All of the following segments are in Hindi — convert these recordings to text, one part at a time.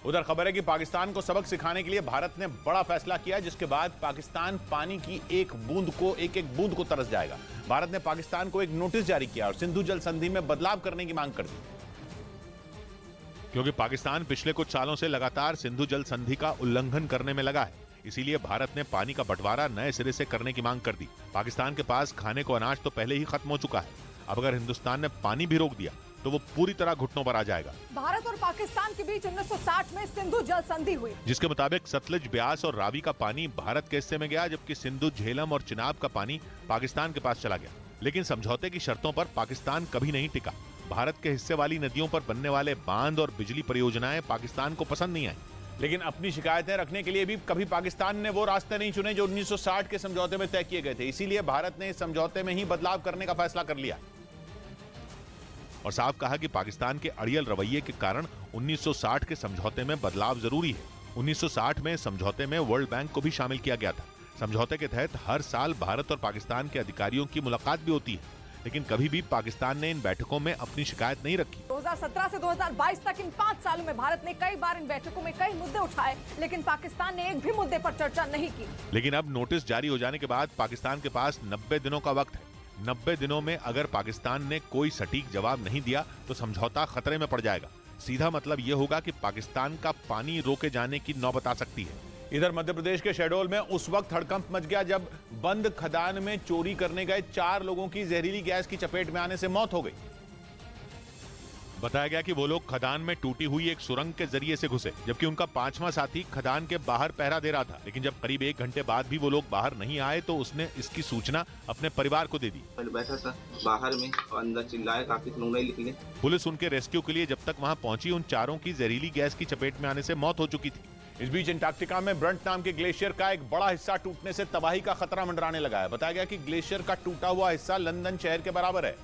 उधर खबर है कि पाकिस्तान को सबक सिखाने के लिए भारत ने बड़ा फैसला किया, जिसके बाद पाकिस्तान पानी की एक एक बूंद को तरस जाएगा। भारत ने पाकिस्तान को एक नोटिस जारी किया और सिंधु जल संधि में बदलाव करने की मांग कर दी, क्योंकि पाकिस्तान पिछले कुछ सालों से लगातार सिंधु जल संधि का उल्लंघन करने में लगा है। इसीलिए भारत ने पानी का बंटवारा नए सिरे से करने की मांग कर दी। पाकिस्तान के पास खाने को अनाज तो पहले ही खत्म हो चुका है, अब अगर हिंदुस्तान ने पानी भी रोक दिया तो वो पूरी तरह घुटनों पर आ जाएगा। भारत और पाकिस्तान के बीच 1960 में सिंधु जल संधि हुई, जिसके मुताबिक सतलुज, ब्यास और रावी का पानी भारत के हिस्से में गया, जबकि सिंधु, झेलम और चिनाब का पानी पाकिस्तान के पास चला गया। लेकिन समझौते की शर्तों पर पाकिस्तान कभी नहीं टिका। भारत के हिस्से वाली नदियों पर बनने वाले बांध और बिजली परियोजनाएं पाकिस्तान को पसंद नहीं आई। लेकिन अपनी शिकायतें रखने के लिए भी कभी पाकिस्तान ने वो रास्ते नहीं चुने जो 1960 के समझौते में तय किए गए थे। इसीलिए भारत ने इस समझौते में ही बदलाव करने का फैसला कर लिया और साफ कहा कि पाकिस्तान के अड़ियल रवैये के कारण 1960 के समझौते में बदलाव जरूरी है। 1960 में समझौते में वर्ल्ड बैंक को भी शामिल किया गया था। समझौते के तहत हर साल भारत और पाकिस्तान के अधिकारियों की मुलाकात भी होती है, लेकिन कभी भी पाकिस्तान ने इन बैठकों में अपनी शिकायत नहीं रखी। 2017 से 2022 तक इन 5 सालों में भारत ने कई बार इन बैठकों में कई मुद्दे उठाए, लेकिन पाकिस्तान ने एक भी मुद्दे पर चर्चा नहीं की। लेकिन अब नोटिस जारी हो जाने के बाद पाकिस्तान के पास 90 दिनों का वक्त है। 90 दिनों में अगर पाकिस्तान ने कोई सटीक जवाब नहीं दिया तो समझौता खतरे में पड़ जाएगा। सीधा मतलब ये होगा कि पाकिस्तान का पानी रोके जाने की नौबत आ सकती है। इधर मध्य प्रदेश के शहडोल में उस वक्त हड़कंप मच गया जब बंद खदान में चोरी करने गए 4 लोगों की जहरीली गैस की चपेट में आने से मौत हो गई। बताया गया कि वो लोग खदान में टूटी हुई एक सुरंग के जरिए से घुसे, जबकि उनका 5वां साथी खदान के बाहर पहरा दे रहा था। लेकिन जब करीब 1 घंटे बाद भी वो लोग बाहर नहीं आए तो उसने इसकी सूचना अपने परिवार को दे दी। बैठा था बाहर में और अंदर चिल्लाए, काफी खिलौने निकले। पुलिस उनके रेस्क्यू के लिए जब तक वहां पहुंची, उन 4 की जहरीली गैस की चपेट में आने से मौत हो चुकी थी। इस बीच अंटार्कटिका में ब्रंट नाम के ग्लेशियर का एक बड़ा हिस्सा टूटने से तबाही का खतरा मंडराने लगा है। बताया गया कि ग्लेशियर का टूटा हुआ हिस्सा लंदन शहर के बराबर है,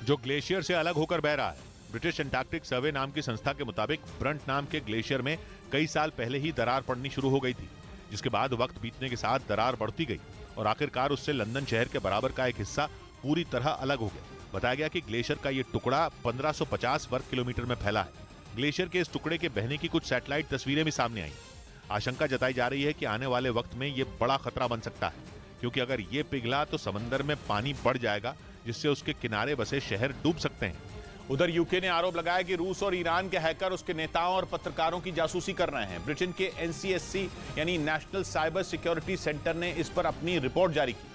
जो ग्लेशियर से अलग होकर बह रहा है। ब्रिटिश अंटार्कटिक सर्वे नाम की संस्था के मुताबिक ब्रंट नाम के ग्लेशियर में कई साल पहले ही दरार पड़नी शुरू हो गई थी, जिसके बाद वक्त बीतने के साथ दरार बढ़ती गई और आखिरकार उससे लंदन शहर के बराबर का एक हिस्सा पूरी तरह अलग हो गया। बताया गया कि ग्लेशियर का ये टुकड़ा 1550 वर्ग किलोमीटर में फैला है। ग्लेशियर के इस टुकड़े के बहने की कुछ सैटेलाइट तस्वीरें भी सामने आई। आशंका जताई जा रही है कि आने वाले वक्त में ये बड़ा खतरा बन सकता है, क्योंकि अगर ये पिघला तो समंदर में पानी बढ़ जाएगा, जिससे उसके किनारे बसे शहर डूब सकते हैं। उधर यूके ने आरोप लगाया कि रूस और ईरान के हैकर उसके नेताओं और पत्रकारों की जासूसी कर रहे हैं। ब्रिटेन के NCSC यानी नेशनल साइबर सिक्योरिटी सेंटर ने इस पर अपनी रिपोर्ट जारी की,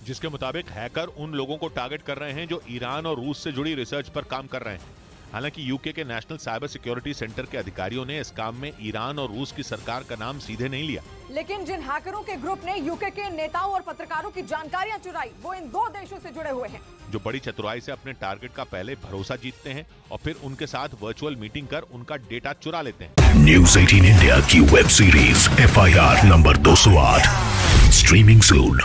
जिसके मुताबिक हैकर उन लोगों को टारगेट कर रहे हैं जो ईरान और रूस से जुड़ी रिसर्च पर काम कर रहे हैं। हालांकि यूके के नेशनल साइबर सिक्योरिटी सेंटर के अधिकारियों ने इस काम में ईरान और रूस की सरकार का नाम सीधे नहीं लिया। लेकिन जिन हैकरों के ग्रुप ने यूके के नेताओं और पत्रकारों की जानकारियां चुराई, वो इन 2 देशों से जुड़े हुए हैं, जो बड़ी चतुराई से अपने टारगेट का पहले भरोसा जीतते हैं और फिर उनके साथ वर्चुअल मीटिंग कर उनका डेटा चुरा लेते हैं। न्यूज़ 18 इंडिया की web series FIR number 208 streaming सून।